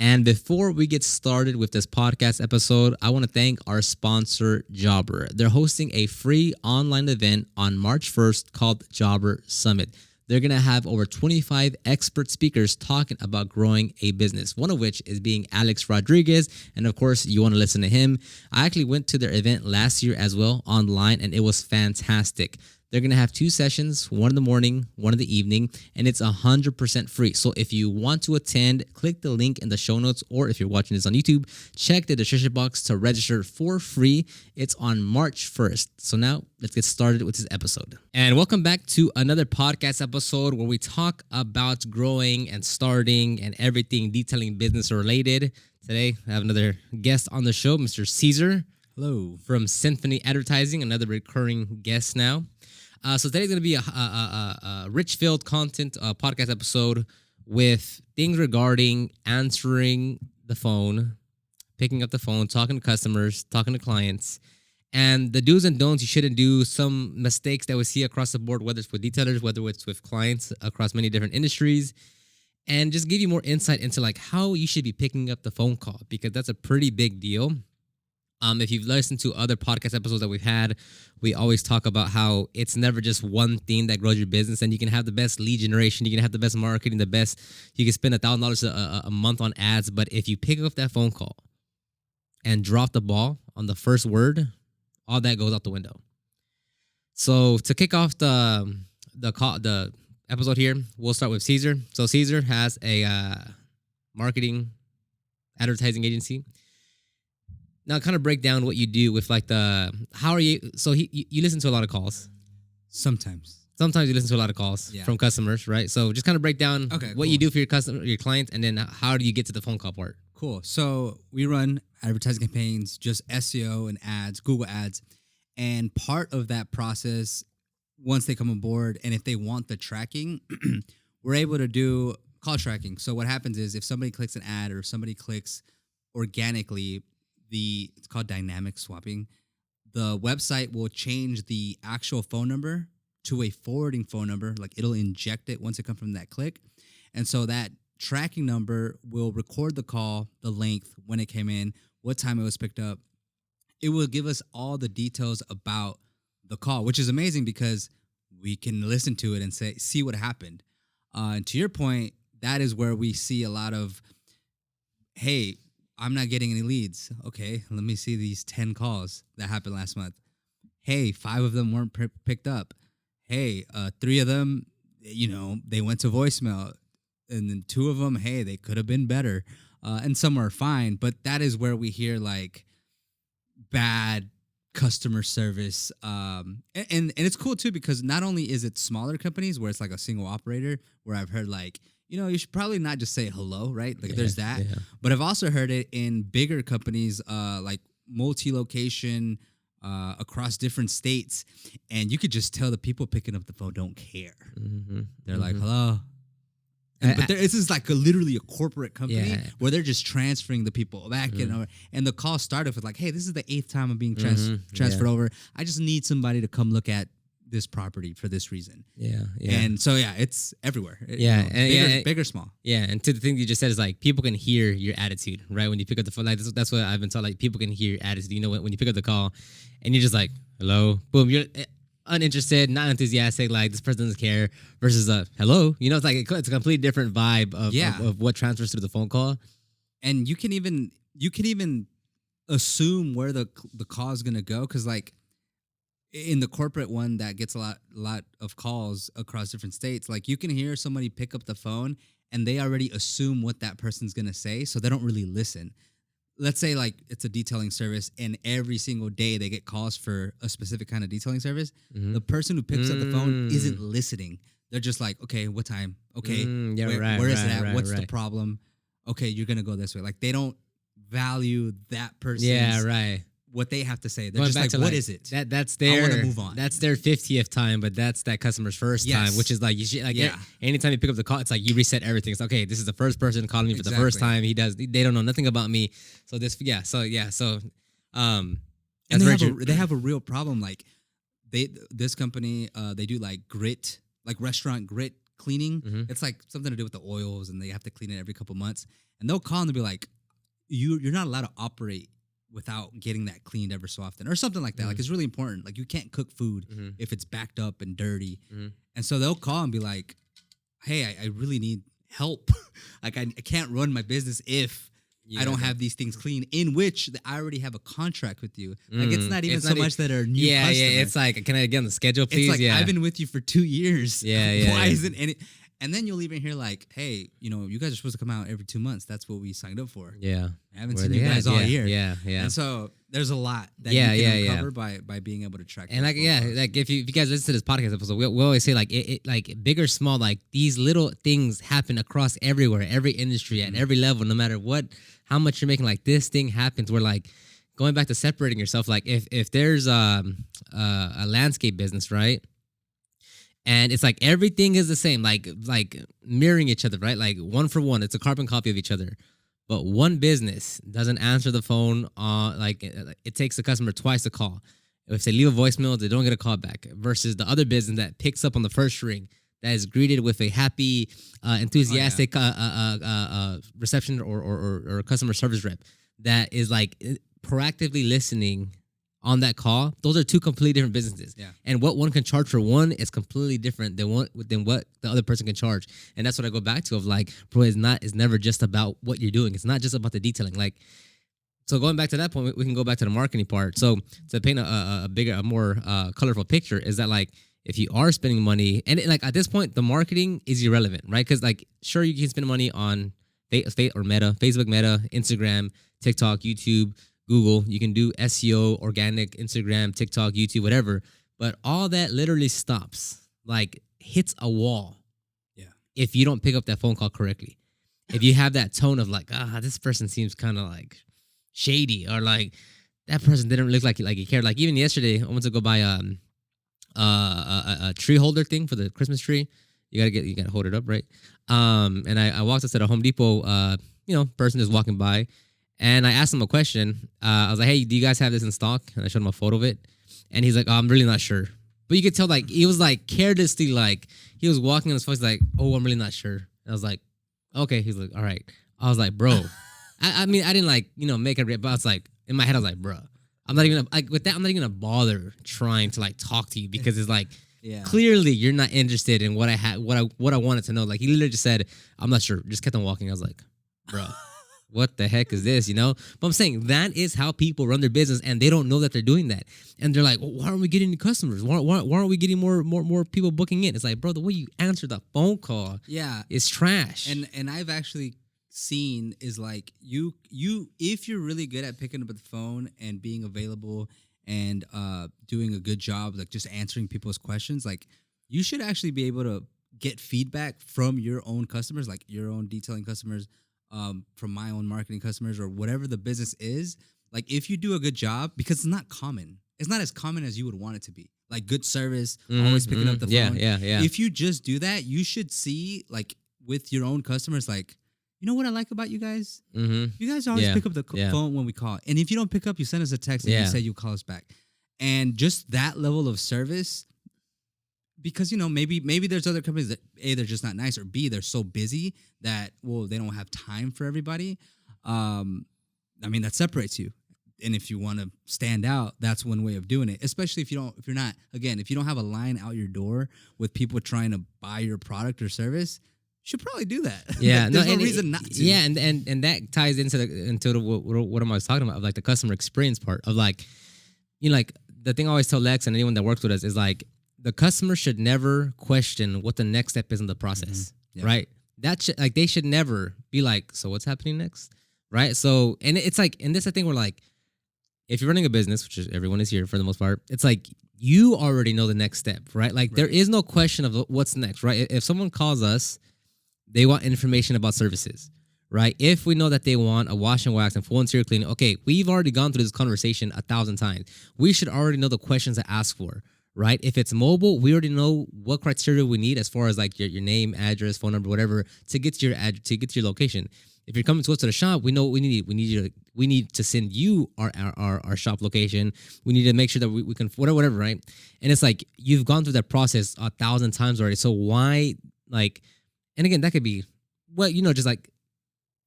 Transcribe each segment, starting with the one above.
And before we get started with this podcast episode, I want to thank our sponsor, Jobber. They're hosting a free online event on March 1st called Jobber Summit. They're going to have over 25 expert speakers talking about growing a business, one of which is being Alex Rodriguez. And of course, you want to listen to him. I actually went to their event last year as well online, and it was fantastic. They're going to have 2 sessions, one in the morning, one in the evening, and it's 100% free. So if you want to attend, click the link in the show notes, or if you're watching this on YouTube, check the description box to register for free. It's on March 1st. So now let's get started with this episode. And welcome back to another podcast episode where we talk about growing and starting and everything detailing business related. Today, I have another guest on the show, Mr. Caesar. Hello. From Symphony Advertising, another recurring guest now. So today's going to be a rich-filled content podcast episode with things regarding answering the phone, picking up the phone, talking to customers, talking to clients, and the do's and don'ts you shouldn't do, some mistakes that we see across the board, whether it's with detailers, whether it's with clients across many different industries, and just give you more insight into like how you should be picking up the phone call, because that's a pretty big deal. If you've listened to other podcast episodes that we've had, we always talk about how it's never just one thing that grows your business, and you can have the best lead generation, you can have the best marketing, you can spend $1,000 a month on ads, but if you pick up that phone call and drop the ball on the first word, all that goes out the window. So to kick off the episode here, we'll start with Caesar. So Caesar has a marketing advertising agency. Now, kind of break down what you do with how are you? So you listen to a lot of calls. Sometimes you listen to a lot of calls from customers, right? So just kind of break down what you do for your clients, and then how do you get to the phone call part? Cool. So we run advertising campaigns, just SEO and ads, Google ads. And part of that process, once they come on board, and if they want the tracking, we're able to do call tracking. So what happens is if somebody clicks an ad or somebody clicks organically, it's called dynamic swapping. The website will change the actual phone number to a forwarding phone number. Like it'll inject it once it comes from that click. And so that tracking number will record the call, the length, when it came in, what time it was picked up. It will give us all the details about the call, which is amazing because we can listen to it and see what happened. And to your point, that is where we see a lot of, hey, I'm not getting any leads. Okay, let me see these 10 calls that happened last month. Hey, 5 of them weren't picked up. Hey, 3 of them, they went to voicemail. And then 2 of them, hey, they could have been better. And some are fine. But that is where we hear like bad customer service. And it's cool too, because not only is it smaller companies where it's like a single operator, where I've heard like, you should probably not just say hello, right? Like there's that. Yeah. But I've also heard it in bigger companies, like multi-location, across different states. And you could just tell the people picking up the phone don't care. Mm-hmm. They're like, hello. But this is like literally a corporate company where they're just transferring the people back in. And the call started with like, hey, this is the 8th time I'm being transferred over. I just need somebody to come look at this property for this reason. Yeah. And so, it's everywhere. Big or small. Yeah, and to the thing you just said is like people can hear your attitude, right? When you pick up the phone, like that's what I've been told. Like people can hear your attitude. When you pick up the call, and you're just like, hello, boom, you're uninterested, not enthusiastic, like this person doesn't care. Versus hello, it's like it's a completely different vibe of what transfers through the phone call. And you can even assume where the call is gonna go, because like, in the corporate one that gets a lot of calls across different states, like you can hear somebody pick up the phone and they already assume what that person's going to say, so they don't really listen. Let's say like it's a detailing service and every single day they get calls for a specific kind of detailing service. Mm-hmm. The person who picks up the phone isn't listening. They're just like, okay, what time? Okay, where is it at? What's the problem? Okay, you're going to go this way. Like they don't value that person's what they have to say. They're just like, what is it? That's their, I want to move on. That's their 50th time, but that's that customer's first time, which is like, you should, like, anytime you pick up the call, it's like you reset everything. It's okay, this is the first person calling me for the first time. They don't know nothing about me. So this, and they have a real problem. Like this company, they do like grit, like restaurant grit cleaning. Mhm. It's like something to do with the oils, and they have to clean it every couple months. And they'll call and they'll be like, you're not allowed to operate without getting that cleaned ever so often, or something like that. Like, it's really important. Like, you can't cook food if it's backed up and dirty. And so they'll call and be like, hey, I really need help. Like, I can't run my business if I don't have these things clean, in which I already have a contract with you. Like, it's not even so much that are new customers. Yeah, it's like, can I get on the schedule, please? It's like, I've been with you for 2 years. Yeah. Why isn't any? And then you'll even hear like, hey, you guys are supposed to come out every 2 months. That's what we signed up for. Yeah. I haven't seen you guys all year. Yeah. And so there's a lot that you can uncover by being able to track. And like, like if you guys listen to this podcast episode, we always say like, it like big or small, like these little things happen across everywhere, every industry, at every level, no matter how much you're making. Like, this thing happens where, like, going back to separating yourself, like if there's a landscape business, right? And it's like everything is the same, like mirroring each other, right? Like, one for one, it's a carbon copy of each other. But one business doesn't answer the phone. Like, it takes the customer twice to call. If they leave a voicemail, they don't get a call back. Versus the other business that picks up on the first ring, that is greeted with a happy, enthusiastic reception or customer service rep that is like proactively listening on that call. Those are two completely different businesses. Yeah. And what one can charge for one is completely different than what the other person can charge. And that's what I go back to, of like, bro, it's never just about what you're doing. It's not just about the detailing. Like, so going back to that point, we can go back to the marketing part. So to paint a bigger, a more colorful picture, is that like, if you are spending money, and like at this point, the marketing is irrelevant, right? Because like, sure, you can spend money on Facebook Meta, Instagram, TikTok, YouTube, Google. You can do SEO, organic, Instagram, TikTok, YouTube, whatever. But all that literally stops, like hits a wall. Yeah. If you don't pick up that phone call correctly. If you have that tone of like, this person seems kind of like shady, or like that person didn't look like he cared. Like, even yesterday, I went to go buy a tree holder thing for the Christmas tree. You gotta hold it up, right? And I walked up to the Home Depot, person just walking by. And I asked him a question. I was like, hey, do you guys have this in stock? And I showed him a photo of it. And he's like, I'm really not sure. But you could tell, like, he was like carelessly, like, he was walking on his phone. He's like, oh, I'm really not sure. And I was like, okay. He's like, all right. I was like, bro. I mean, I didn't like, make it, but I was like, in my head, I was like, bro, I'm not even like, with that, I'm not even gonna bother trying to like talk to you, because it's like, clearly you're not interested in what I had, what I wanted to know. Like, he literally just said, I'm not sure. Just kept on walking. I was like, bro. What the heck is this, But I'm saying that is how people run their business, and they don't know that they're doing that. And they're like, well, why aren't we getting any customers? Why aren't we getting more people booking in? It's like, bro, the way you answer the phone call is trash. And I've actually seen is like, you if you're really good at picking up the phone and being available and doing a good job, like just answering people's questions, like, you should actually be able to get feedback from your own customers, like your own detailing customers, from my own marketing customers, or whatever the business is. Like, if you do a good job, because it's not common. It's not as common as you would want it to be. Like, good service, always picking up the phone. Yeah. If you just do that, you should see, like, with your own customers, like, you know what I like about you guys? You guys always pick up the phone when we call. And if you don't pick up, you send us a text and you say you call us back. And just that level of service, because, maybe there's other companies that A, they're just not nice, or B, they're so busy that, well, they don't have time for everybody. I mean, that separates you. And if you want to stand out, that's one way of doing it. Especially if you don't have a line out your door with people trying to buy your product or service, you should probably do that. Yeah, there's no reason not to. Yeah, and that ties into what I was talking about, of like the customer experience part of like, like the thing I always tell Lex and anyone that works with us is like, the customer should never question what the next step is in the process, right? They should never be like, so what's happening next, right? So, and it's like, and this is the thing where like, if you're running a business, which is everyone is here for the most part, it's like, you already know the next step, right? Like, there is no question of what's next, right? If someone calls us, they want information about services, right? If we know that they want a wash and wax and full interior cleaning, okay, we've already gone through this conversation 1,000 times. We should already know the questions to ask for. Right? If it's mobile, we already know what criteria we need as far as like your name, address, phone number, whatever, to get to your location. If you're coming to us to the shop, we know what we need. We need to send you our shop location. We need to make sure that we can whatever, right? And it's like, you've gone through that process 1,000 times already. So why like, and again, that could be, well, just like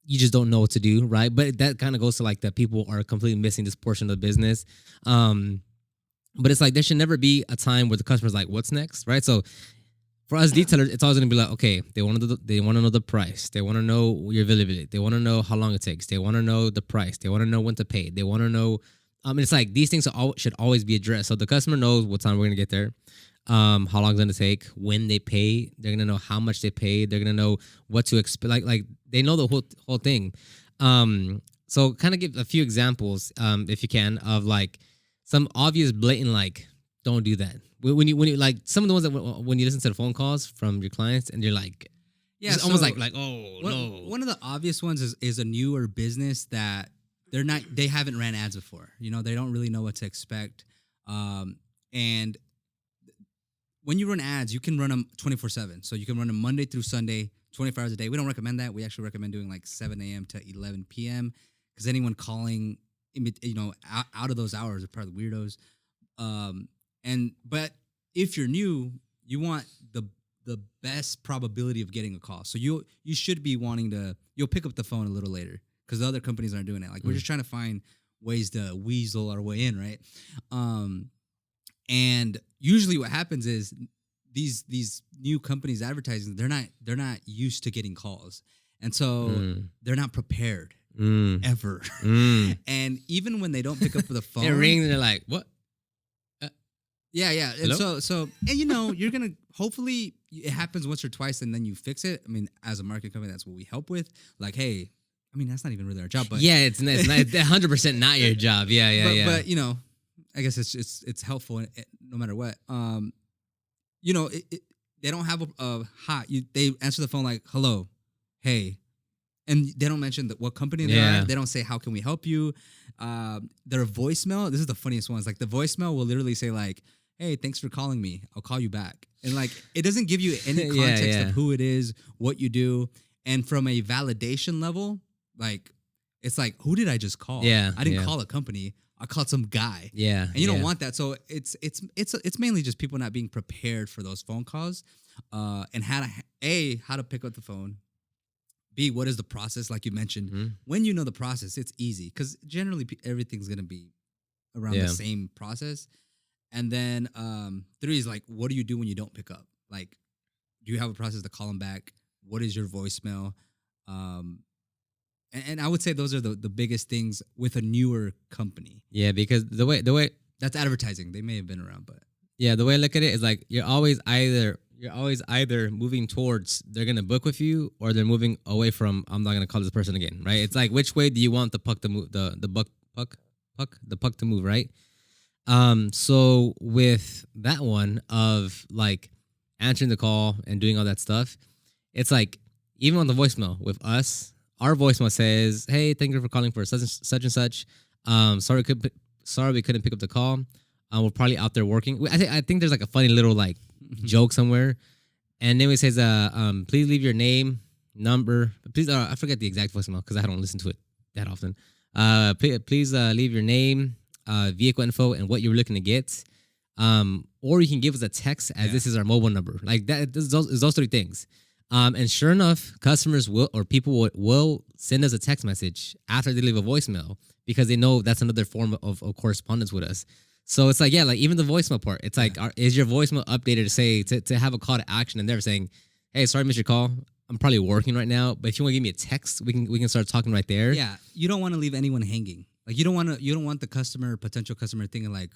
you just don't know what to do, right? But that kind of goes to like that people are completely missing this portion of the business. But it's like there should never be a time where the customer's like, "What's next?" Right? So for us detailers, it's always gonna be like, okay, they want to know the price, they want to know your availability, they want to know how long it takes, they want to know the price, they want to know when to pay, they want to know. It's like these things should always be addressed, so the customer knows what time we're gonna get there, how long it's gonna take, when they pay, they're gonna know how much they pay, they're gonna know what to expect, like they know the whole thing. So kind of give a few examples, if you can, of like some obvious blatant like don't do that. When you like some of the ones that when you listen to the phone calls from your clients and you're like, Yeah, it's so almost like oh one, no. one of the obvious ones is a newer business that they haven't ran ads before. They don't really know what to expect. And when you run ads, you can run them 24/7. So you can run them Monday through Sunday, 24 hours a day. We don't recommend that. We actually recommend doing like 7 a.m. to 11 p.m. because anyone calling, out of those hours are probably weirdos. But if you're new, you want the best probability of getting a call. So you should be you'll pick up the phone a little later because the other companies aren't doing it. Like we're just trying to find ways to weasel our way in, right? And usually what happens is these new companies advertising, they're not used to getting calls. And so they're not prepared ever. And even when they don't pick up the phone, it rings and they're like, what? Yeah. And so you're gonna hopefully it happens once or twice and then you fix it. I mean, as a marketing company, that's what we help with. Like, hey, I mean, that's not even really our job, but yeah, it's not 100% not your job. Yeah. But I guess it's helpful no matter what. They don't have they answer the phone like, hello, hey. And they don't mention what company they are. They don't say, how can we help you? Their voicemail, this is the funniest ones. Like the voicemail will literally say like, hey, thanks for calling me. I'll call you back. And like, it doesn't give you any context of who it is, what you do. And from a validation level, like, it's like, who did I just call? Yeah. I didn't call a company. I called some guy. Yeah. And you don't want that. So it's mainly just people not being prepared for those phone calls, and how to pick up the phone. B, what is the process? Like you mentioned, when you know the process, it's easy because generally everything's gonna be around the same process. And then 3 is like, what do you do when you don't pick up? Like, do you have a process to call them back? What is your voicemail? And I would say those are the biggest things with a newer company. Yeah, because the way that's advertising. They may have been around, but yeah, the way I look at it is like you're always either moving towards they're gonna book with you or they're moving away from I'm not gonna call this person again, right? It's like which way do you want the puck to move, the puck to move, right? So with that one of like answering the call and doing all that stuff, it's like even on the voicemail with us, our voicemail says, "Hey, thank you for calling for such and such. Sorry we couldn't pick up the call. We're probably out there working." I think there's like a funny little like joke somewhere, and then it says, "Please leave your name, number. Please, I forget the exact voicemail because I don't listen to it that often. Please leave your name, vehicle info, and what you're looking to get. Or you can give us a text as this is our mobile number. Like that. Those 3 things. And sure enough, customers people will send us a text message after they leave a voicemail because they know that's another form of correspondence with us. So it's like, yeah, like even the voicemail part, it's like, is your voicemail updated to say, to have a call to action? And they're saying, hey, sorry, missed your call. I'm probably working right now, but if you want to give me a text, we can start talking right there. Yeah, you don't want to leave anyone hanging. Like you don't want the potential customer thinking like,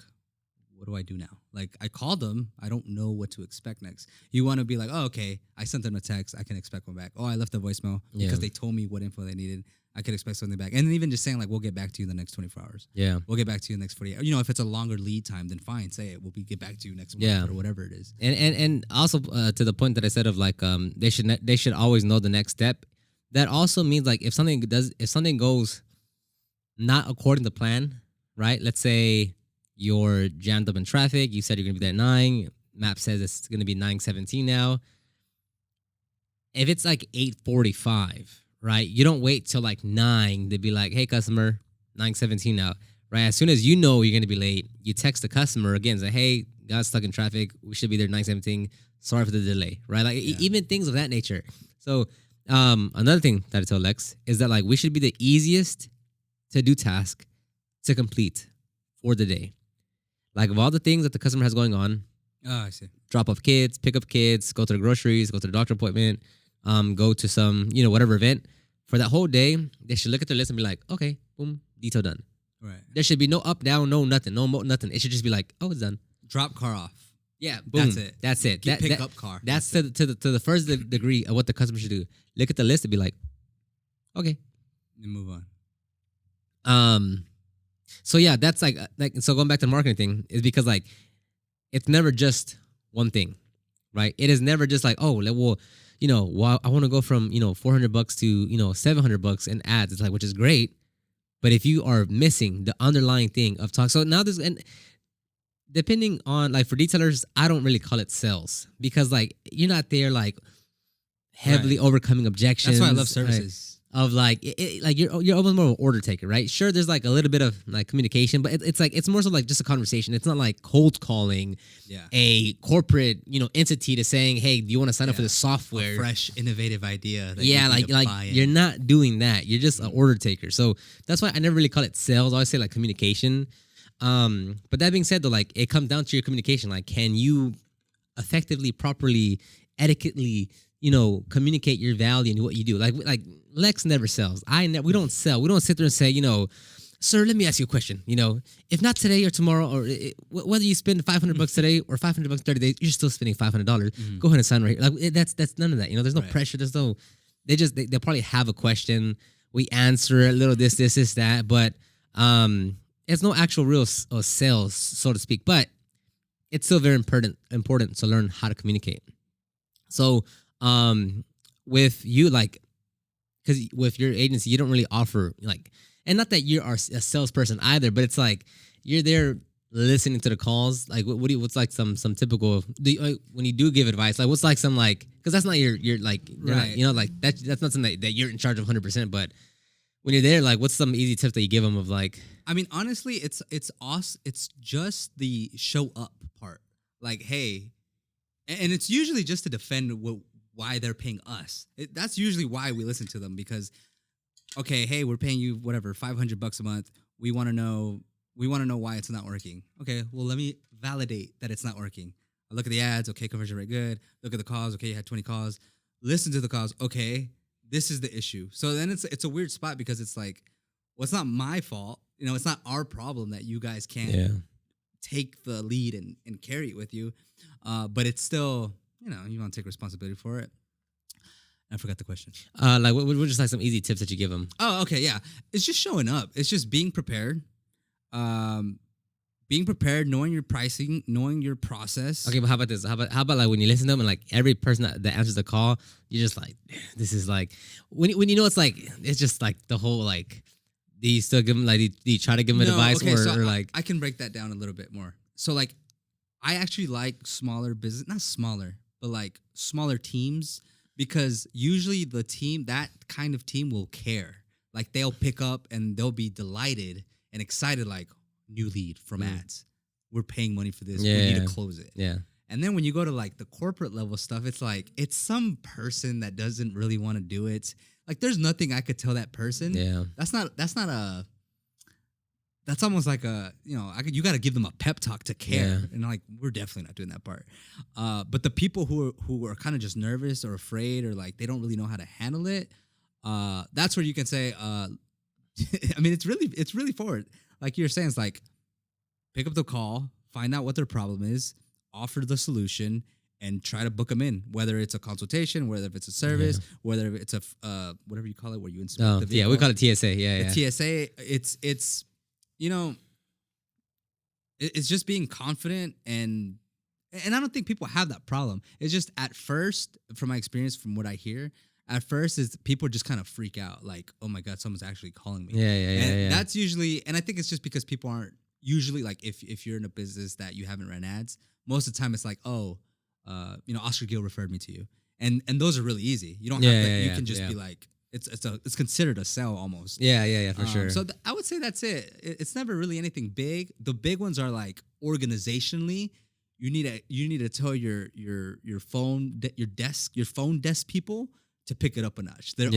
what do I do now? Like I called them, I don't know what to expect next. You want to be like, oh, okay, I sent them a text, I can expect one back. Oh, I left a voicemail because they told me what info they needed. I could expect something back. And then even just saying like, we'll get back to you in the next 24 hours. Yeah. We'll get back to you in the next 48 hours. If it's a longer lead time, then fine, say it. We'll get back to you next month or whatever it is. And also to the point that I said of like, they should always know the next step. That also means like if something goes not according to plan, right? Let's say you're jammed up in traffic. You said you're going to be there at 9. Map says it's going to be 9:17 now. If it's like 8:45, right? You don't wait till like 9 to be like, hey, customer, 9:17 now, right? As soon as you know you're going to be late, you text the customer again, say, hey, got stuck in traffic. We should be there 9:17. sorry for the delay, right? Like Yeah. even things of that nature. So another thing that I tell Lex is that like we should be the easiest to do task to complete for the day. Like of all the things that the customer has going on, Oh, I see. drop off kids, pick up kids, go to the groceries, go to the doctor appointment, go to some, whatever event. For that whole day, they should look at their list and be like, okay, boom, detail done. Right. There should be no up, down, no nothing, nothing. It should just be like, oh, it's done. Drop car off. Yeah, boom. That's it. That's it. Pick up car. That's to the first degree of what the customer should do. Look at the list and be like, okay. And move on. So yeah, that's like so going back to the marketing thing is because like it's never just one thing, right? It is never just like, oh, well, I want to go from $400 to $700 in ads. It's like, which is great, but if you are missing the underlying thing of talk, so now and depending on like for detailers, I don't really call it sales because like you're not there like heavily overcoming objections. That's why I love right? services. Of like, like you're almost more of an order taker, right? Sure, there's like a little bit of like communication, but it's like it's more so like just a conversation. It's not like cold calling a corporate entity to saying, hey, do you want to sign up for this software? A fresh, innovative idea. That like you're not doing that. You're just an order taker. So that's why I never really call it sales. I always say like communication. But that being said, though, like it comes down to your communication. Like, can you effectively, properly, etiquetely, communicate your value and what you do? Like Lex never sells. We don't sell. We don't sit there and say, sir, let me ask you a question. If not today or tomorrow, or whether you spend $500 today or $500 30 days, you're still spending $500. Go ahead and sign right here. Like that's none of that. There's no pressure. There's no. They'll probably have a question. We answer a little this, that, but it's no actual real sales, so to speak. But it's still very important to learn how to communicate. So with you, like, because with your agency, you don't really offer like, and not that you are a salesperson either, but it's like you're there listening to the calls. Like, what's like some typical when you do give advice? Like, what's like some like, because that's not your like, right? Not, like that's not something that you're in charge of 100%. But when you're there, like, what's some easy tips that you give them of like? I mean, honestly, it's awesome. It's just the show up part. Like, hey, and it's usually just to defend why they're paying us. That's usually why we listen to them because, okay, hey, we're paying you whatever $500 a month. We want to know why it's not working. Okay, well, let me validate that it's not working. I look at the ads. Okay, conversion rate good. Look at the calls. Okay, you had 20 calls. Listen to the calls. Okay, this is the issue. So then it's a weird spot because it's like, well, it's not my fault. It's not our problem that you guys can't take the lead and carry it with you. But it's still, you want to take responsibility for it. I forgot the question. Like, what just like some easy tips that you give them? Oh, okay, yeah. It's just showing up. It's just being prepared. Being prepared, knowing your pricing, knowing your process. Okay, but how about this? How about like when you listen to them and like every person that answers the call, you're just like, this is like when it's like it's just like the whole like. Do you still give them like? Do you try to give them advice or like? I can break that down a little bit more. So like, I actually like smaller business, not smaller, but like smaller teams because usually that kind of team will care. Like they'll pick up and they'll be delighted and excited. Like new lead from ads. We're paying money for this. We need to close it. Yeah. And then when you go to like the corporate level stuff, it's like it's some person that doesn't really want to do it. Like there's nothing I could tell that person. Yeah. That's almost like a, you got to give them a pep talk to care. Yeah. And like, we're definitely not doing that part. But the people who are kind of just nervous or afraid or like, they don't really know how to handle it. That's where you can say, I mean, it's really forward. Like you're saying, it's like, pick up the call, find out what their problem is, offer the solution, and try to book them in, whether it's a consultation, whether it's a service, whether it's a whatever you call it, where you inspect the vehicle. Yeah, we call it TSA. Yeah, TSA. It's it's just being confident and I don't think people have that problem. It's just at first, from my experience, from what I hear, at first is people just kind of freak out, like, oh my God, someone's actually calling me. Yeah. That's usually, and I think it's just because people aren't usually like, if you're in a business that you haven't run ads, most of the time it's like, Oscar Gill referred me to you, and those are really easy. You don't have to. You can just be like, it's considered a sell almost. Yeah, for sure. So I would say that's it. It's never really anything big. The big ones are like organizationally, you need to tell your phone desk people to pick it up a notch. They're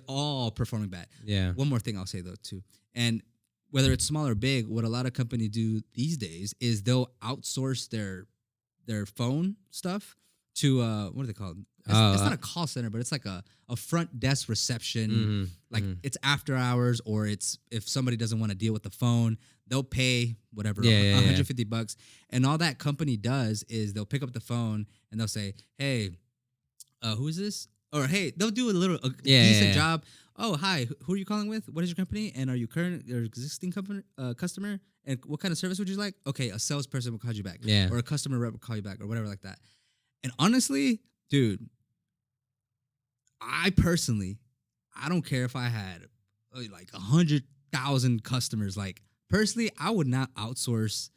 all performing bad. Yeah. One more thing I'll say though too, and whether it's small or big, what a lot of companies do these days is they'll outsource their phone stuff to what are they called? It's not a call center, but it's like a front desk reception. Mm-hmm. Like it's after hours, or it's if somebody doesn't want to deal with the phone, they'll pay whatever $150, and all that company does is they'll pick up the phone and they'll say, "Hey, who is this?" Or hey, they'll do a decent job. Oh, hi, who are you calling with? What is your company? And are you current or existing company customer? And what kind of service would you like? Okay, a salesperson will call you back. Yeah. Or a customer rep will call you back or whatever like that. And honestly, dude, I don't care if I had like 100,000 customers. Like personally, I would not outsource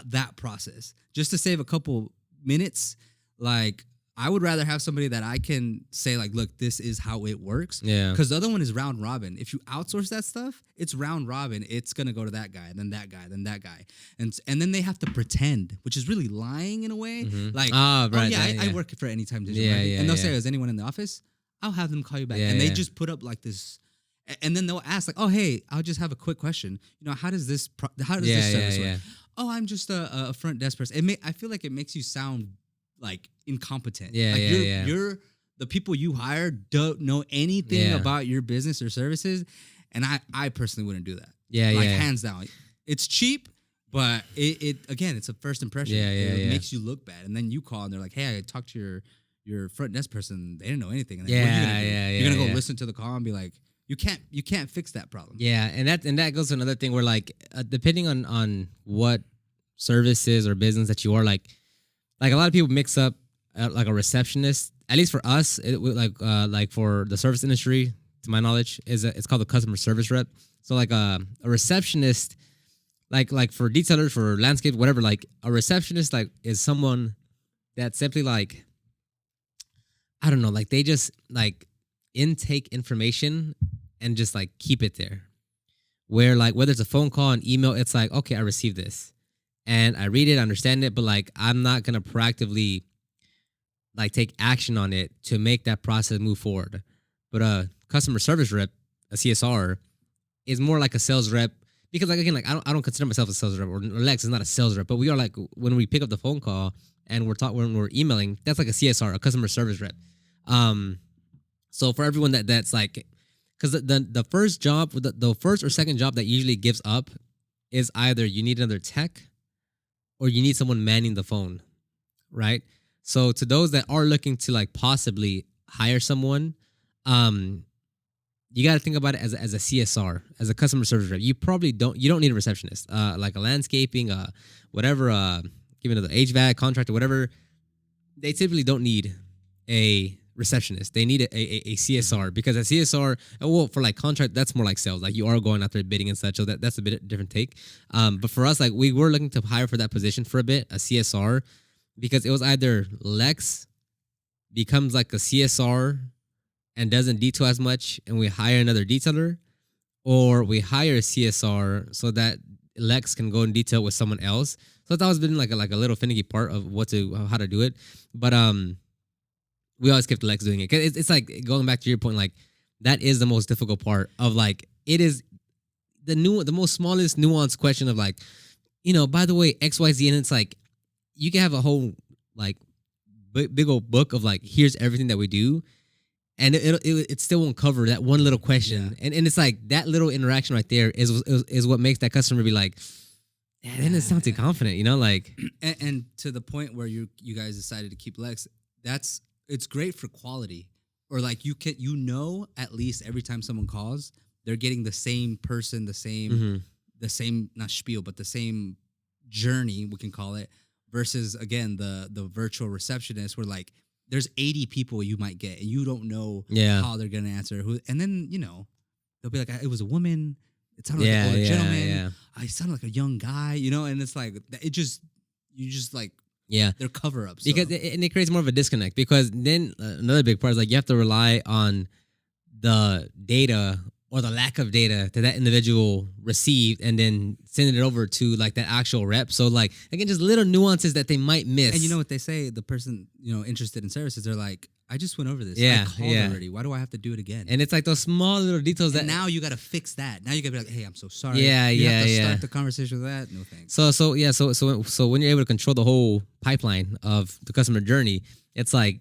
that process just to save a couple minutes. Like I would rather have somebody that I can say like, look, this is how it works. Yeah. Because the other one is round robin. If you outsource that stuff, it's round robin. It's gonna go to that guy, then that guy, then that guy, and then they have to pretend, which is really lying in a way. Mm-hmm. Like, I work for Anytime Digital, and they'll say, "Is anyone in the office?" I'll have them call you back, and they just put up like this, and then they'll ask like, "Oh, hey, I'll just have a quick question. You know, how does this service work?" Oh, I'm just a front desk person. I feel like it makes you sound like incompetent. You're the people you hire don't know anything about your business or services, and I personally wouldn't do that. Hands down. It's cheap, but it again, it's a first impression. It makes you look bad, and then you call and they're like, "Hey, I talked to your front desk person. They didn't know anything." And then what are you gonna do? You're gonna go listen to the call and be like, you can't fix that problem. Yeah, and that goes to another thing where like depending on what services or business that you are like a lot of people mix up like a receptionist. At least for us, like for the service industry, to my knowledge, it's called a customer service rep. So like a receptionist, like for detailers, for landscape, whatever. Like a receptionist, like is someone that simply like, I don't know, like they just like intake information and just like keep it there. Where like whether it's a phone call, an email, it's like, okay, I received this. And I read it, I understand it, but like I'm not gonna proactively like take action on it to make that process move forward. But a customer service rep, a CSR, is more like a sales rep because like again, like I don't consider myself a sales rep, or Lex is not a sales rep, but we are like when we pick up the phone call and when we're emailing, that's like a CSR, a customer service rep. So for everyone that's like, because the first job, the first or second job that usually gives up is either you need another tech or you need someone manning the phone, right? So to those that are looking to like possibly hire someone, you got to think about it as a CSR, as a customer service rep. You don't need a receptionist, like a landscaping, whatever, given the HVAC contractor, whatever. They typically don't need a receptionist. They need a CSR, because a CSR, well, for like contract, that's more like sales. Like you are going out there bidding and such. So that's a bit different take. But for us, like we were looking to hire for that position for a bit, a CSR, because it was either Lex becomes like a CSR and doesn't detail as much, and we hire another detailer, or we hire a CSR so that Lex can go in detail with someone else. So that's always been like a little finicky part of how to do it. But we always kept Lex doing it. 'Cause it's like going back to your point, like that is the most difficult part of like, it is the most smallest nuanced question of like, by the way, XYZ, and it's like you can have a whole like big old book of like, here's everything that we do, and it still won't cover that one little question. And it's like that little interaction right there is what makes that customer be like, yeah, that doesn't sound too confident, like. And to the point where you guys decided to keep Lex, it's great for quality, or like you at least every time someone calls, they're getting the same person, the same not spiel, but the same journey, we can call it, versus again the virtual receptionist where like there's 80 people you might get and you don't know how they're gonna answer who, and then they'll be like, it was a woman, it sounded like an older gentleman, I sounded like a young guy, and it's like you just like they're cover-ups. Because it creates more of a disconnect, because then another big part is like you have to rely on the data or the lack of data that individual received, and then sending it over to like that actual rep. So like again, just little nuances that they might miss. And you know what they say? The person interested in services, they're like, I just went over this. Yeah, I called already. Why do I have to do it again? And it's like those small little details and that now you got to fix that. Now you got to be like, hey, I'm so sorry. Yeah, you have to yeah. start the conversation with that. No thanks. So when you're able to control the whole pipeline of the customer journey, it's like,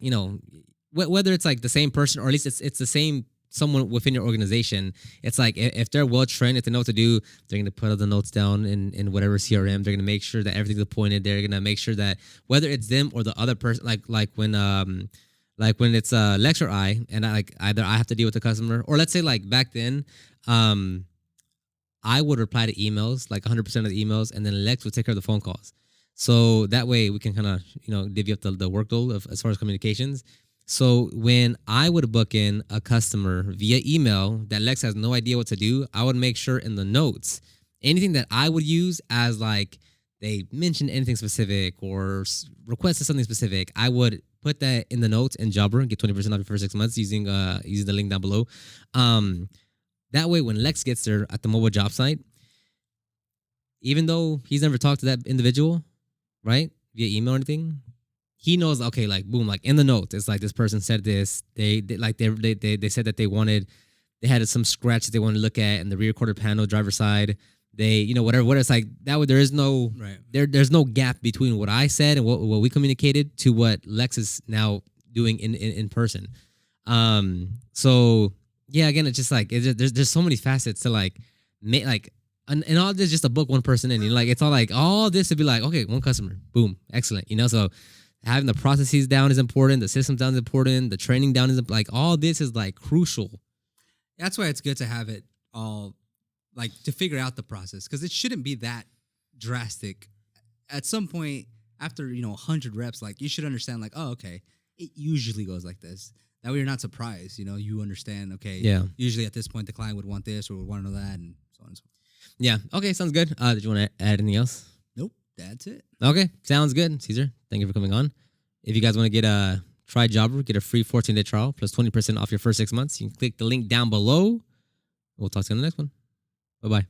whether it's like the same person or at least it's the same someone within your organization. It's like if they're well trained, if they know what to do, they're gonna put all the notes down in whatever CRM. They're gonna make sure that everything's appointed. They're gonna make sure that whether it's them or the other person, like when it's Lex or I, and either I have to deal with the customer, or let's say like back then, I would reply to emails, like 100% of the emails, and then Lex would take care of the phone calls. So that way we can kind of divvy up the workload of as far as communications. So when I would book in a customer via email that Lex has no idea what to do, I would make sure in the notes, anything that I would use as like they mentioned anything specific or requested something specific, I would put that in the notes in Jobber and get 20% off your first 6 months using the link down below. That way when Lex gets there at the mobile job site, even though he's never talked to that individual, right, via email or anything, he knows, okay, like boom, like in the notes, it's like this person said this. They said that they had some scratch that they wanted to look at in the rear quarter panel, driver side. They, whatever it's like that way. There is no there's no gap between what I said and what we communicated to what Lex is now doing in person. So yeah, again, it's just like there's so many facets to like make like. And all this just to book one person in, like it's all like all this to be like, okay, one customer, boom, excellent, so having the processes down is important, the systems down is important, the training down is like all this is like crucial. That's why it's good to have it all, like to figure out the process, because it shouldn't be that drastic. At some point after 100 reps, like you should understand, like, oh, okay, it usually goes like this. That way you're not surprised. You understand. Okay, yeah. Usually at this point the client would want this or would want to know that, and so on and so forth. Yeah. Okay. Sounds good. Did you want to add anything else? Nope. That's it. Okay. Sounds good. Caesar, thank you for coming on. If you guys want to get a try Jobber, get a free 14-day trial plus 20% off your first 6 months, you can click the link down below. We'll talk to you on the next one. Bye-bye.